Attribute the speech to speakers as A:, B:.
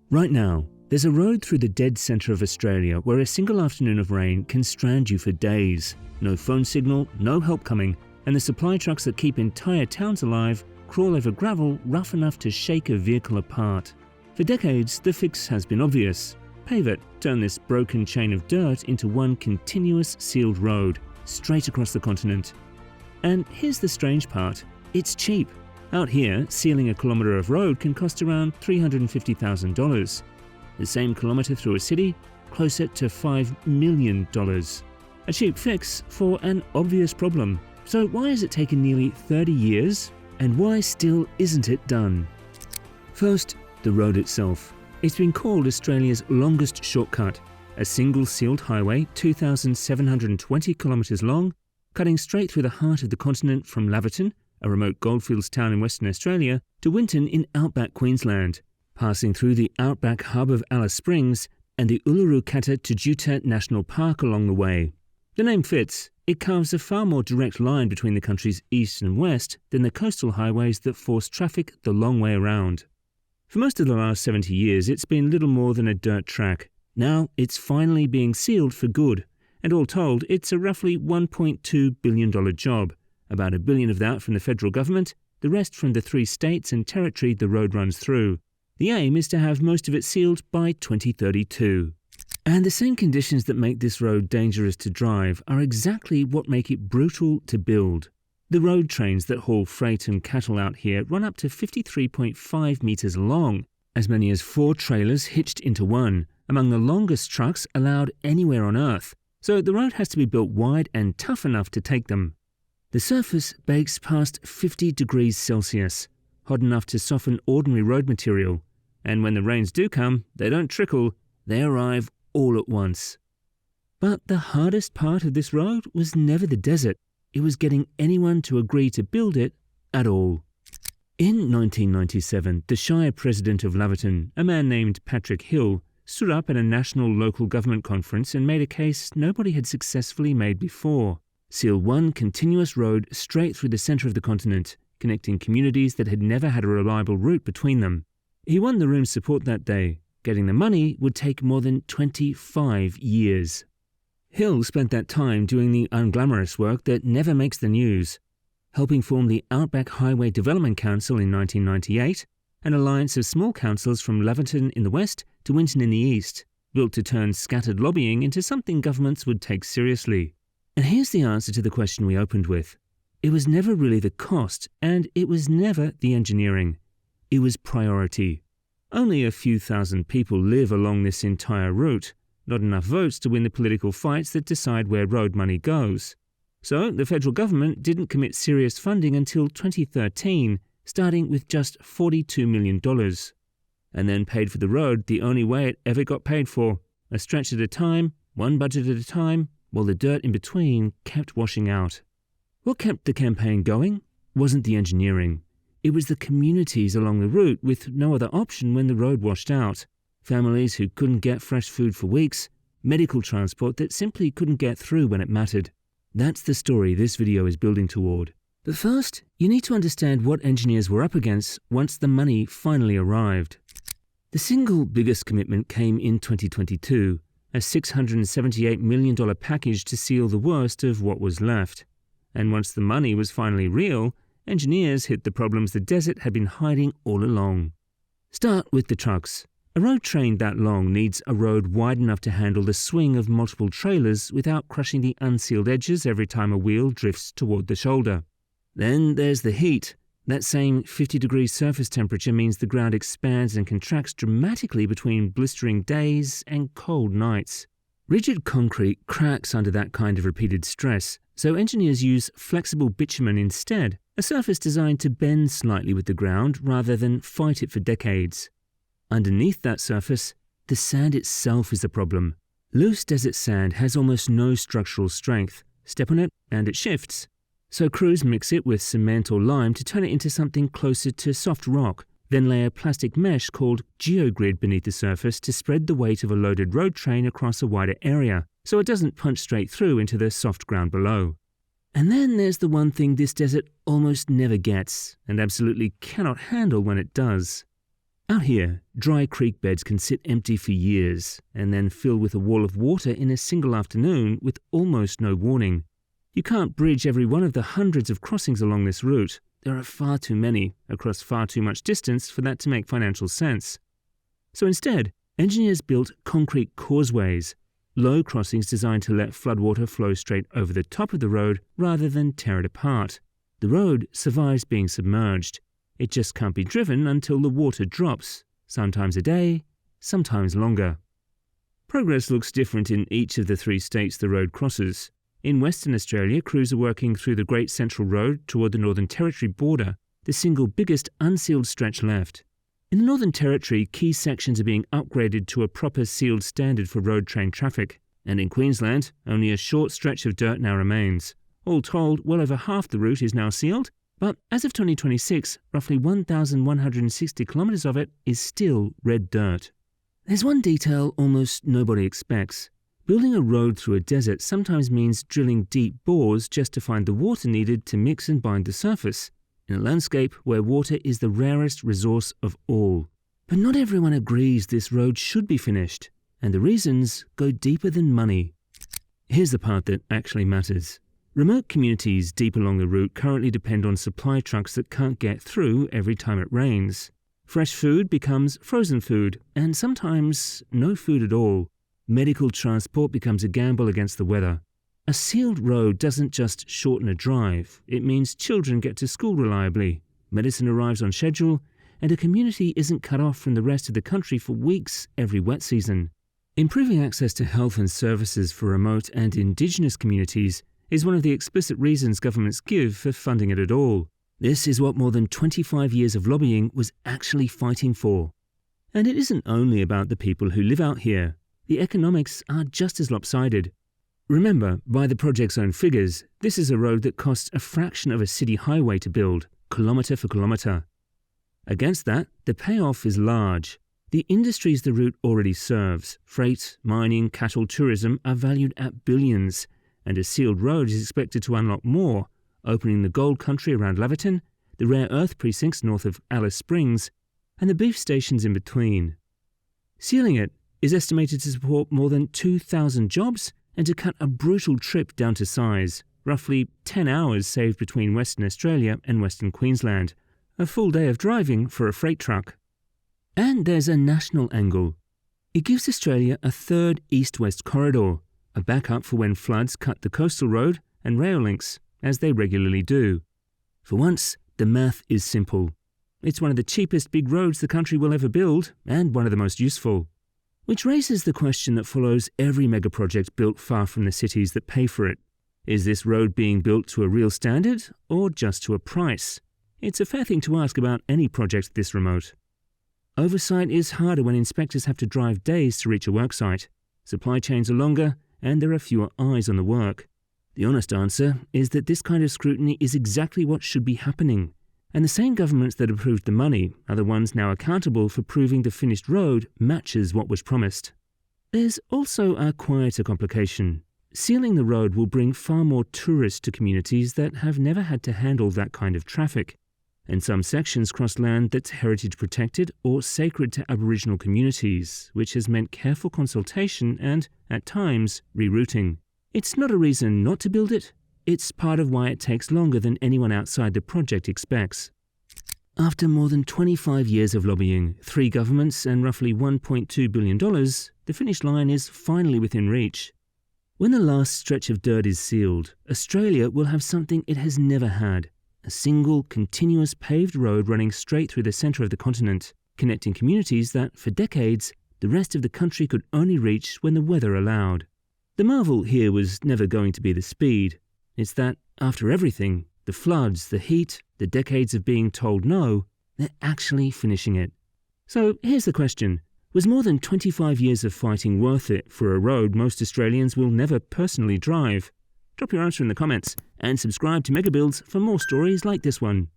A: Right now, there's a road through the dead centre of Australia where a single afternoon of rain can strand you for days. No phone signal, no help coming, and the supply trucks that keep entire towns alive crawl over gravel rough enough to shake a vehicle apart. For decades, the fix has been obvious. Pave it, turn this broken chain of dirt into one continuous sealed road, straight across the continent. And here's the strange part, it's cheap. Out here, sealing a kilometre of road can cost around $350,000. The same kilometre through a city, closer to $5 million. A cheap fix for an obvious problem. So why has it taken nearly 30 years? And why still isn't it done? First, the road itself. It's been called Australia's longest shortcut, a single sealed highway 2,720 kilometres long, cutting straight through the heart of the continent from Laverton, a remote goldfields town in Western Australia, to Winton in outback Queensland, passing through the outback hub of Alice Springs and the Uluru-Kata-Tajuta National Park along the way. The name fits. It carves a far more direct line between the country's east and west than the coastal highways that force traffic the long way around. For most of the last 70 years, it's been little more than a dirt track. Now it's finally being sealed for good, and all told, it's a roughly $1.2 billion job. About $1 billion of that from the federal government, the rest from the 3 states and territory the road runs through. The aim is to have most of it sealed by 2032. And the same conditions that make this road dangerous to drive are exactly what make it brutal to build. The road trains that haul freight and cattle out here run up to 53.5 metres long, as many as 4 trailers hitched into one, among the longest trucks allowed anywhere on Earth. So the road has to be built wide and tough enough to take them. The surface bakes past 50 degrees Celsius, hot enough to soften ordinary road material. And when the rains do come, they don't trickle, they arrive all at once. But the hardest part of this road was never the desert. It was getting anyone to agree to build it at all. In 1997, the Shire president of Laverton, a man named Patrick Hill, stood up at a national local government conference and made a case nobody had successfully made before. Seal one continuous road straight through the centre of the continent, connecting communities that had never had a reliable route between them. He won the room's support that day. Getting the money would take more than 25 years. Hill spent that time doing the unglamorous work that never makes the news, helping form the Outback Highway Development Council in 1998, an alliance of small councils from Laverton in the west to Winton in the east, built to turn scattered lobbying into something governments would take seriously. And here's the answer to the question we opened with. It was never really the cost, and it was never the engineering. It was priority. Only a few thousand people live along this entire route, not enough votes to win the political fights that decide where road money goes. So the federal government didn't commit serious funding until 2013, starting with just $42 million. And then paid for the road the only way it ever got paid for, a stretch at a time, one budget at a time, while the dirt in between kept washing out. What kept the campaign going wasn't the engineering. It was the communities along the route with no other option when the road washed out. Families who couldn't get fresh food for weeks, medical transport that simply couldn't get through when it mattered. That's the story this video is building toward. But first, you need to understand what engineers were up against once the money finally arrived. The single biggest commitment came in 2022, a $678 million package to seal the worst of what was left. And once the money was finally real, engineers hit the problems the desert had been hiding all along. Start with the trucks. A road train that long needs a road wide enough to handle the swing of multiple trailers without crushing the unsealed edges every time a wheel drifts toward the shoulder. Then there's the heat. That same 50-degree surface temperature means the ground expands and contracts dramatically between blistering days and cold nights. Rigid concrete cracks under that kind of repeated stress, so engineers use flexible bitumen instead, a surface designed to bend slightly with the ground rather than fight it for decades. Underneath that surface, the sand itself is the problem. Loose desert sand has almost no structural strength. Step on it and it shifts. So crews mix it with cement or lime to turn it into something closer to soft rock, then lay a plastic mesh called geogrid beneath the surface to spread the weight of a loaded road train across a wider area, so it doesn't punch straight through into the soft ground below. And then there's the one thing this desert almost never gets, and absolutely cannot handle when it does. Out here, dry creek beds can sit empty for years and then fill with a wall of water in a single afternoon with almost no warning. You can't bridge every one of the hundreds of crossings along this route. There are far too many, across far too much distance for that to make financial sense. So instead, engineers built concrete causeways, low crossings designed to let floodwater flow straight over the top of the road rather than tear it apart. The road survives being submerged. It just can't be driven until the water drops, sometimes a day, sometimes longer. Progress looks different in each of the 3 states the road crosses. In Western Australia, crews are working through the Great Central Road toward the Northern Territory border, the single biggest unsealed stretch left. In the Northern Territory, key sections are being upgraded to a proper sealed standard for road train traffic, and in Queensland, only a short stretch of dirt now remains. All told, well over half the route is now sealed, but as of 2026, roughly 1,160 kilometres of it is still red dirt. There's one detail almost nobody expects. Building a road through a desert sometimes means drilling deep bores just to find the water needed to mix and bind the surface, in a landscape where water is the rarest resource of all. But not everyone agrees this road should be finished, and the reasons go deeper than money. Here's the part that actually matters. Remote communities deep along the route currently depend on supply trucks that can't get through every time it rains. Fresh food becomes frozen food, and sometimes no food at all. Medical transport becomes a gamble against the weather. A sealed road doesn't just shorten a drive, it means children get to school reliably, medicine arrives on schedule, and a community isn't cut off from the rest of the country for weeks every wet season. Improving access to health and services for remote and Indigenous communities is one of the explicit reasons governments give for funding it at all. This is what more than 25 years of lobbying was actually fighting for. And it isn't only about the people who live out here. The economics are just as lopsided. Remember, by the project's own figures, this is a road that costs a fraction of a city highway to build, kilometre for kilometre. Against that, the payoff is large. The industries the route already serves, freight, mining, cattle, tourism, are valued at billions, and a sealed road is expected to unlock more, opening the gold country around Laverton, the rare earth precincts north of Alice Springs, and the beef stations in between. Sealing it is estimated to support more than 2,000 jobs and to cut a brutal trip down to size, roughly 10 hours saved between Western Australia and Western Queensland, a full day of driving for a freight truck. And there's a national angle. It gives Australia a third east-west corridor, a backup for when floods cut the coastal road and rail links, as they regularly do. For once, the math is simple. It's one of the cheapest big roads the country will ever build, and one of the most useful. Which raises the question that follows every megaproject built far from the cities that pay for it. Is this road being built to a real standard, or just to a price? It's a fair thing to ask about any project this remote. Oversight is harder when inspectors have to drive days to reach a worksite. Supply chains are longer, and there are fewer eyes on the work. The honest answer is that this kind of scrutiny is exactly what should be happening. And the same governments that approved the money are the ones now accountable for proving the finished road matches what was promised. There's also a quieter complication. Sealing the road will bring far more tourists to communities that have never had to handle that kind of traffic. And some sections cross land that's heritage protected or sacred to Aboriginal communities, which has meant careful consultation and, at times, rerouting. It's not a reason not to build it. It's part of why it takes longer than anyone outside the project expects. After more than 25 years of lobbying, 3 governments and roughly $1.2 billion, the finish line is finally within reach. When the last stretch of dirt is sealed, Australia will have something it has never had. A single, continuous paved road running straight through the centre of the continent, connecting communities that, for decades, the rest of the country could only reach when the weather allowed. The marvel here was never going to be the speed. It's that, after everything, the floods, the heat, the decades of being told no, they're actually finishing it. So here's the question. Was more than 25 years of fighting worth it for a road most Australians will never personally drive? Drop your answer in the comments and subscribe to Mega Builds for more stories like this one.